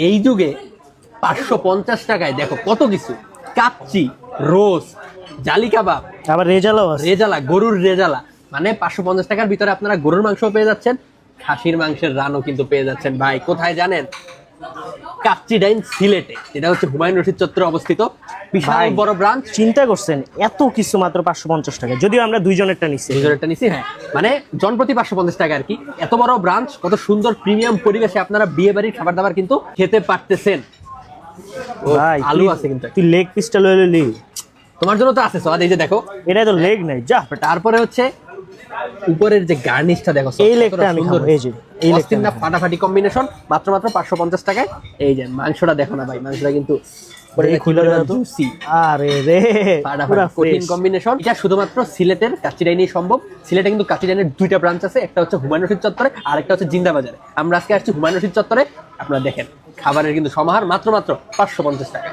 এই যুগে 550 টাকায় দেখো কত কিছু, কাচ্চি, রোস্ট, জালি কাবাব, আবার রেজালাও আছে। রেজালা, গরুর রেজালা, মানে 550 টাকার ভিতরে আপনারা গরুর মাংস পেয়ে যাচ্ছেন, খাসির মাংসের রানও কিন্তু পেয়ে যাচ্ছেন। ভাই কোথায় জানেন? কাচ্চি ডাইন সিলেটে, এটা হচ্ছে হুমায়ুন রশিদ চত্বরে অবস্থিত, বিশাল বড় ব্রাঞ্চ। চিন্তা করছেন এত কিছু মাত্র 550 টাকা, যদিও আমরা দুইজনেরটা নিচ্ছি। দুজনেরটা নিছি, হ্যাঁ, মানে জনপ্রতি 550 টাকা আর কি। এত বড় ব্রাঞ্চ, কত সুন্দর প্রিমিয়াম পরিবেশে আপনারা বিয়ে বাড়ির খাবার দাবার কিন্তু খেতে পারতেছেন। ভাই আলু আছে কিন্তু, তুই লেগ পিসটা লয়ে লইলি, তোমার জন্য তো আছে সওয়াদ, এই যে দেখো। এটা তো লেগ নাই যা। তারপরে হচ্ছে উপরের যে গার্নিশটা দেখো, এই লেগটা আমি খাবো, এই যে এই লেগটা না, ফাটাফাটি কম্বিনেশন, মাত্র 550 টাকায়। এই যে মাংসটা দেখো না ভাই, মাংসটা কিন্তু juicy, আরে রে পুরো কঠিন ফ্রেশ। কম্বিনেশন। এটা শুধুমাত্র সিলেটের কাচিরাইনি সম্ভব। সিলেটে কিন্তু কাচিরাইনের দুইটা ব্রাঞ্চ আছে, একটা হচ্ছে হুমায়ুন রশিদ চত্বরে আর একটা হচ্ছে জিন্দা বাজারে। আমরা আজকে আসছি হুমায়ুন রশিদ চত্বরে। আপনারা দেখেন খাবারের কিন্তু সমাহার মাত্র 550 টাকা।